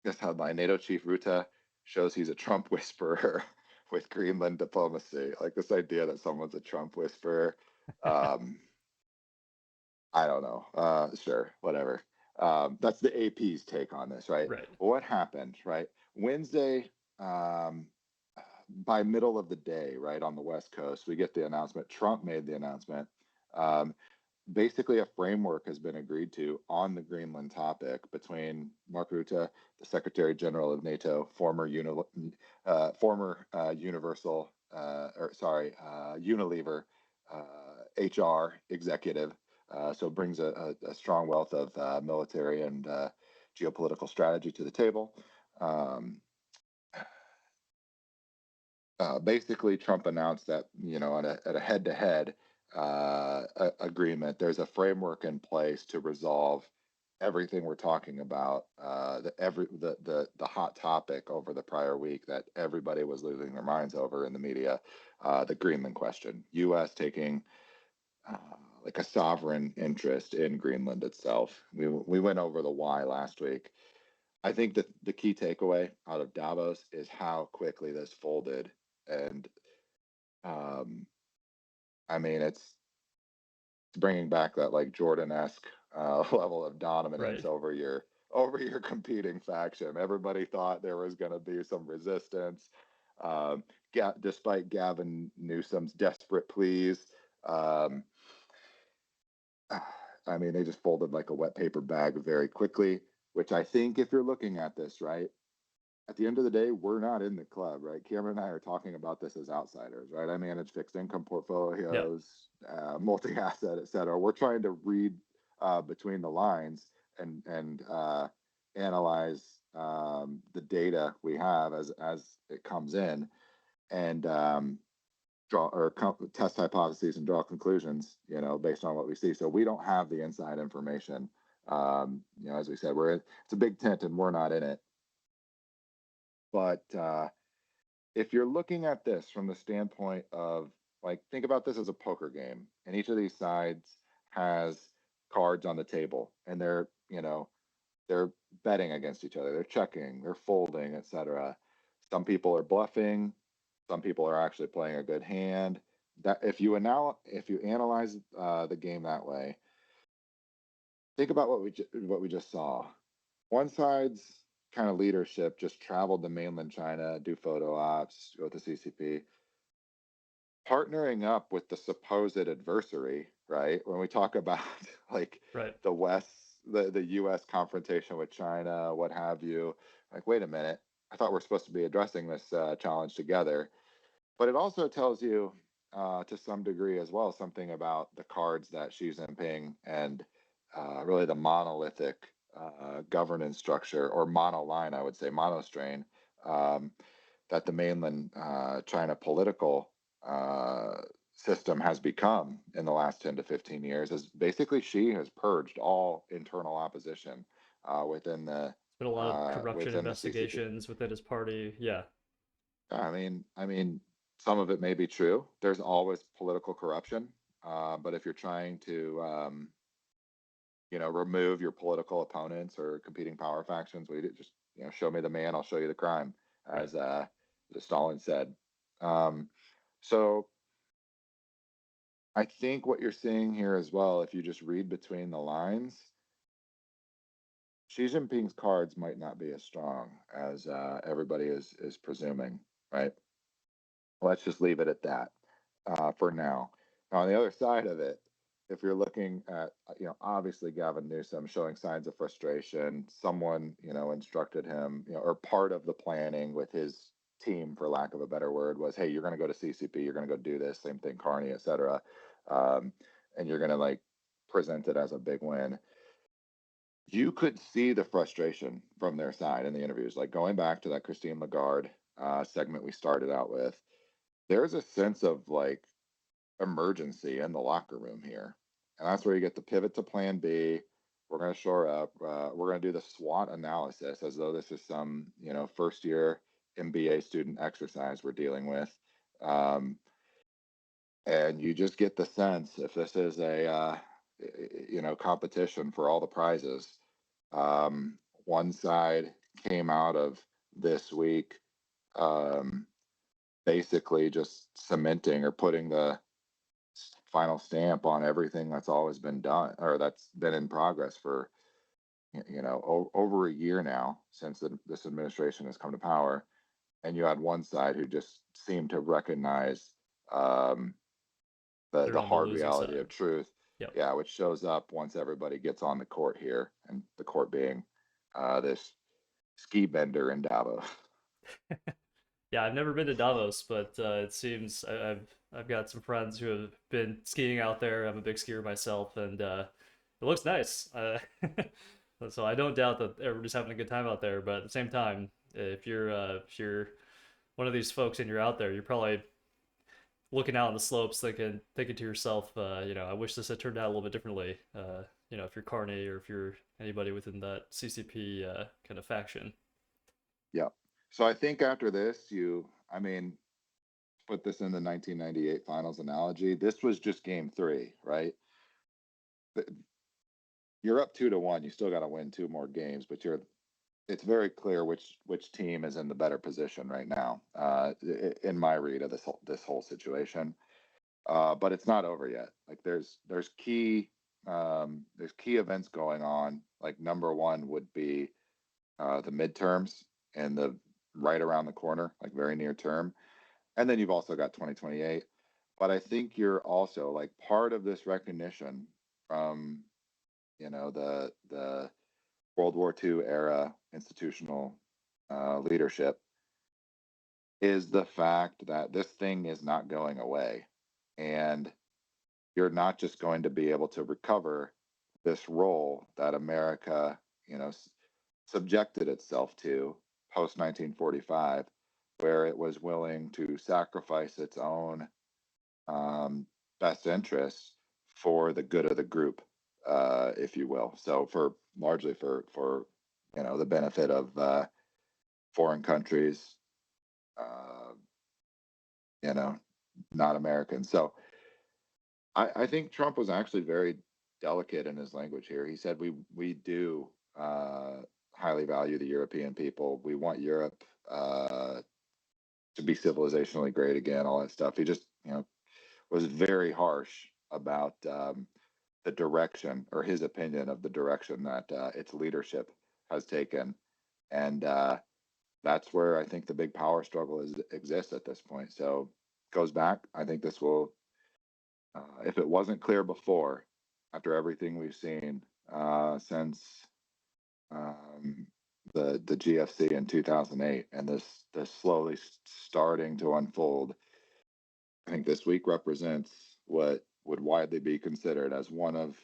This headline: NATO chief Rutte shows he's a Trump whisperer with Greenland diplomacy. Like this idea that someone's a Trump whisperer. Um, I don't know. Sure, whatever. That's the AP's take on this, right? Right. What happened, right? Wednesday, by middle of the day, right on the West Coast, we get the announcement. Trump made the announcement. Um, Basically, a framework has been agreed to on the Greenland topic between Mark Rutte, the Secretary General of NATO, former Universal, or sorry, Unilever HR executive. So it brings a strong wealth of military and geopolitical strategy to the table. Um, Basically, Trump announced that at a head-to-head agreement, there's a framework in place to resolve everything we're talking about. The hot topic over the prior week that everybody was losing their minds over in the media, the Greenland question. U.S. taking uh, like a sovereign interest in Greenland itself. We went over the why last week. I think that the key takeaway out of Davos is how quickly this folded, and um, I mean it's bringing back that like Jordan-esque level of dominance Right. over your competing faction. Everybody thought there was going to be some resistance, um, despite Gavin Newsom's desperate pleas. Um, I mean, they just folded like a wet paper bag very quickly. Which I think, if you're looking at this, right, at the end of the day, we're not in the club, right? Cameron and I are talking about this as outsiders, right? I manage fixed income Yep. portfolios, multi-asset, et cetera. We're trying to read between the lines and analyze the data we have as it comes in, and draw or test hypotheses and draw conclusions, based on what we see. So we don't have the inside information. As we said, it's a big tent and we're not in it. But if you're looking at this from the standpoint of, like, think about this as a poker game, and each of these sides has cards on the table, and they're betting against each other, they're checking, they're folding, etc. Some people are bluffing, some people are actually playing a good hand. That if you analyze the game that way, think about what we just saw. One side's kind of leadership just traveled to mainland China, do photo ops, go with the CCP, partnering up with the supposed adversary, right? When we talk about like Right. the West, the US confrontation with China, what have you, like, wait a minute, I thought we're supposed to be addressing this challenge together. But it also tells you, to some degree as well, something about the cards that Xi Jinping and really the monolithic governance structure, or monoline, I would say, monostrain, um, that the mainland China political system has become in the last 10 to 15 years. Is basically Xi has purged all internal opposition within It's been a lot of corruption the CCP. investigations within his party. Yeah. I mean, some of it may be true. There's always political corruption, but if you're trying to, remove your political opponents or competing power factions, we just, show me the man, I'll show you the crime, Right. as Stalin said. Um, so I think what you're seeing here as well, if you just read between the lines, Xi Jinping's cards might not be as strong as everybody is presuming, right? Let's just leave it at that for now. Now, on the other side of it, if you're looking at, obviously Gavin Newsom showing signs of frustration, someone, instructed him, or part of the planning with his team, for lack of a better word, was, hey, you're going to go to CCP, you're going to go do this, same thing, Carney, et cetera. Um, and you're going to like present it as a big win. You could see the frustration from their side in the interviews, like going back to that Christine Lagarde segment we started out with. There's a sense of like emergency in the locker room here. And that's where you get the pivot to plan B. We're going to shore up. We're going to do the SWOT analysis as though this is some, first year MBA student exercise we're dealing with. Um, and you just get the sense, if this is a, competition for all the prizes, one side came out of this week, um, basically just cementing or putting the final stamp on everything that's always been done or that's been in progress for over a year now since this administration has come to power. And you had one side who just seemed to recognize um, They're the on the hard losing reality of side. truth. Yep. Yeah, which shows up once everybody gets on the court here, and the court being this ski bender in Davos. Yeah, I've never been to Davos, but it seems I've got some friends who have been skiing out there. I'm a big skier myself, and it looks nice. So I don't doubt that everybody's having a good time out there. But at the same time, if you're one of these folks and you're out there, you're probably looking out on the slopes, thinking to yourself, I wish this had turned out a little bit differently. If you're Carney or if you're anybody within that CCP kind of faction. Yeah. So I think after this, I mean, put this in the 1998 finals analogy. This was just game three, right? You're up 2-1. You still got to win two more games, but it's very clear which team is in the better position right now. In my read of this whole situation, but it's not over yet. Like there's key events going on. Like number one would be the midterms and the right around the corner, like very near term, and then you've also got 2028. But I think you're also like part of this recognition from the World War II era institutional leadership is the fact that this thing is not going away. And you're not just going to be able to recover this role that America, subjected itself to post 1945, where it was willing to sacrifice its own best interests for the good of the group, if you will. So for largely for the benefit of foreign countries, uh, you know, not Americans. So I think Trump was actually very delicate in his language here. He said we do highly value the European people. We want Europe to be civilizationally great again. All that stuff. He just was very harsh about the direction or his opinion of the direction that its leadership has taken, and that's where I think the big power struggle exists at this point. So goes back. I think this will, if it wasn't clear before, after everything we've seen since um, the GFC in 2008, and this slowly starting to unfold. I think this week represents what would widely be considered as one of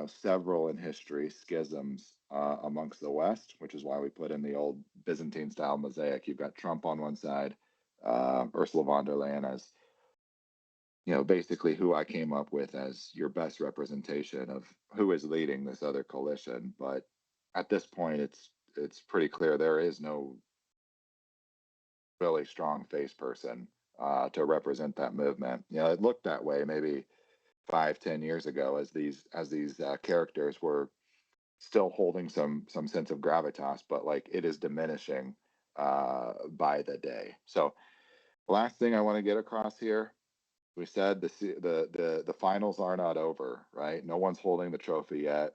several in history schisms amongst the West, which is why we put in the old Byzantine style mosaic. You've got Trump on one side, Ursula von der Leyen as basically who I came up with as your best representation of who is leading this other coalition. But at this point, it's pretty clear there is no really strong face person to represent that movement. It looked that way maybe 5-10 years ago as these characters were still holding some sense of gravitas, but like it is diminishing by the day. So the last thing I want to get across here, we said the finals are not over, right? No one's holding the trophy yet.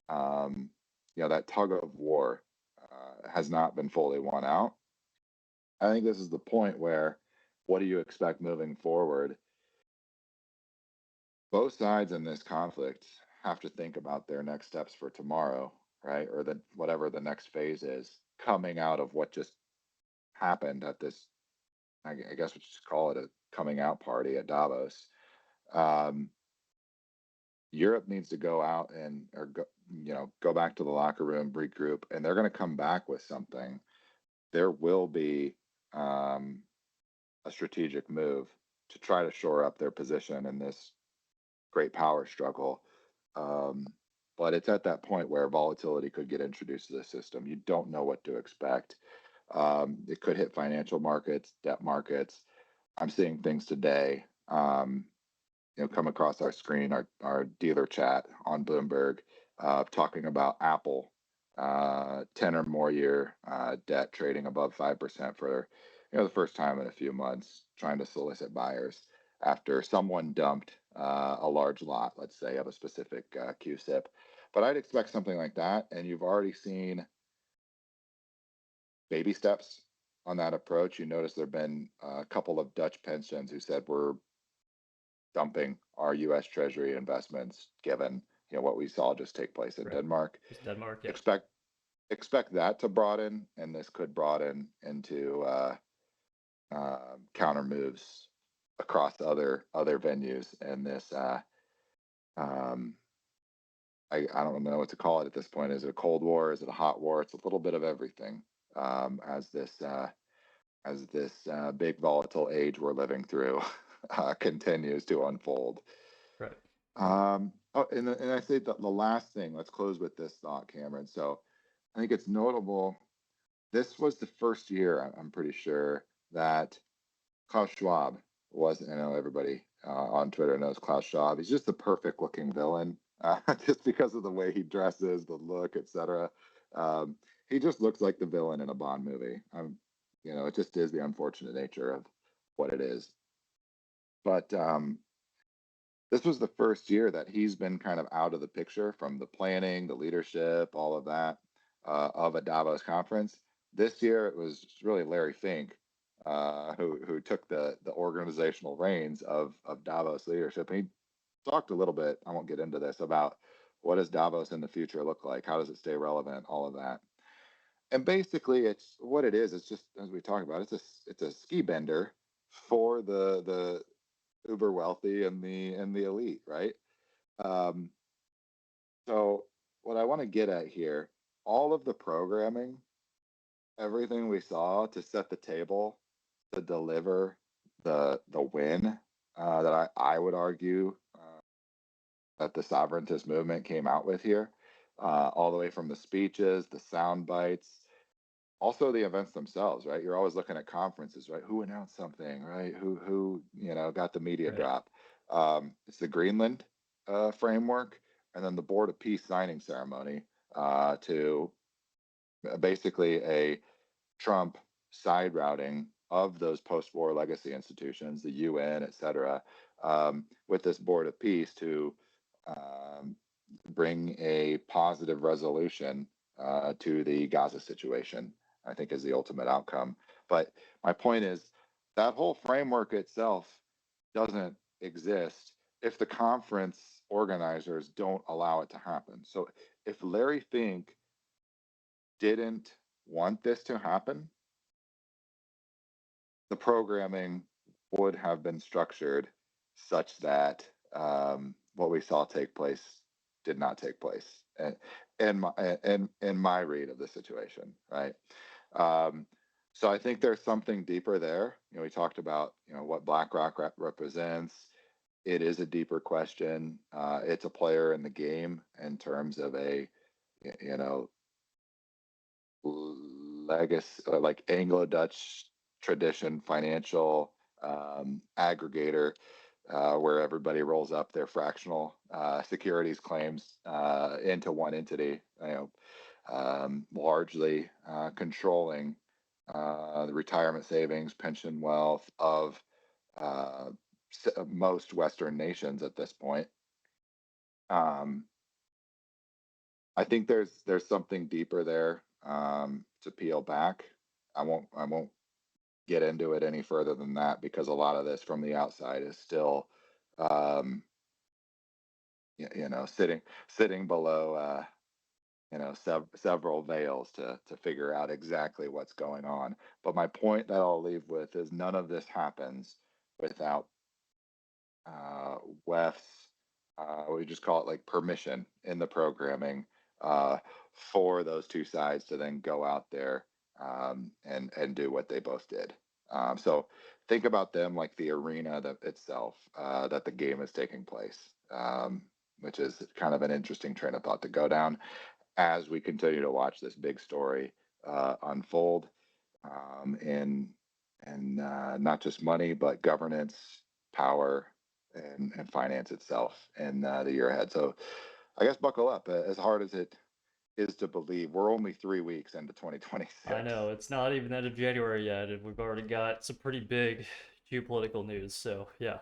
That tug of war has not been fully won out. I think this is the point where, what do you expect moving forward? Both sides in this conflict have to think about their next steps for tomorrow, right? Or whatever the next phase is coming out of what just happened at this, I guess we should call it a coming out party at Davos. Um, Europe needs to go out and or go back to the locker room, regroup, and they're going to come back with something. There will be a strategic move to try to shore up their position in this great power struggle. Um, but it's at that point where volatility could get introduced to the system. You don't know what to expect. It could hit financial markets, debt markets. I'm seeing things today, come across our screen, our dealer chat on Bloomberg, talking about Apple 10 or more year debt trading above 5% for the first time in a few months, trying to solicit buyers after someone dumped a large lot, let's say, of a specific QSIP. But I'd expect something like that, and you've already seen baby steps on that approach. You notice there have been a couple of Dutch pensions who said we're dumping our U.S. Treasury investments, given what we saw just take place in Right. Denmark. Just Denmark. Yeah. Expect that to broaden, and this could broaden into counter moves across other venues. And this, um, I don't know what to call it at this point. Is it a cold war? Is it a hot war? It's a little bit of everything. As this big volatile age we're living through continues to unfold. Right. And I say that the last thing. Let's close with this thought, Cameron. So I think it's notable. This was the first year, I'm pretty sure, that Klaus Schwab was. I know everybody on Twitter knows Klaus Schwab. He's just the perfect looking villain, just because of the way he dresses, the look, etc. Um, he just looks like the villain in a Bond movie. It just is the unfortunate nature of what it is. But this was the first year that he's been kind of out of the picture from the planning, the leadership, all of that of a Davos conference. This year, it was really Larry Fink who took the organizational reins of Davos leadership. And he talked a little bit. I won't get into this about what does Davos in the future look like? How does it stay relevant? All of that. And basically, it's what it is. It's just as we talk about. It's a ski bender for the uber wealthy and the elite, right? Um, so what I want to get at here, all of the programming, everything we saw to set the table to deliver the win that I would argue that the sovereigntist movement came out with here, all the way from the speeches, the sound bites, also the events themselves, right? You're always looking at conferences, right? Who announced something, right? Who got the media Right. drop? It's the Greenland framework, and then the Board of Peace signing ceremony to basically a Trump side routing of those post-war legacy institutions, the UN, et cetera, with this Board of Peace to um, bring a positive resolution to the Gaza situation, I think is the ultimate outcome. But my point is that whole framework itself doesn't exist if the conference organizers don't allow it to happen. So if Larry Fink didn't want this to happen, the programming would have been structured such that what we saw take place did not take place. And my read of the situation, right? Um, so I think there's something deeper there. We talked about what BlackRock represents. It is a deeper question. It's a player in the game in terms of a you know legacy, like Anglo-Dutch tradition financial aggregator, where everybody rolls up their fractional securities claims into one entity, largely controlling the retirement savings, pension wealth of uh, most Western nations at this point. Um, I think there's something deeper there to peel back. I won't get into it any further than that because a lot of this from the outside is still um, sitting below several veils to figure out exactly what's going on. But my point that I'll leave with is none of this happens without uh, WEF's, we just call it like permission in the programming uh, for those two sides to then go out there and do what they both did. So think about them like the arena that itself that the game is taking place, which is kind of an interesting train of thought to go down as we continue to watch this big story unfold in not just money but governance, power, and finance itself in the year ahead. So I guess buckle up. As hard as it is to believe. We're only 3 weeks into I 2026. know it's not even end of January yet, and we've already got some pretty big geopolitical news. So yeah.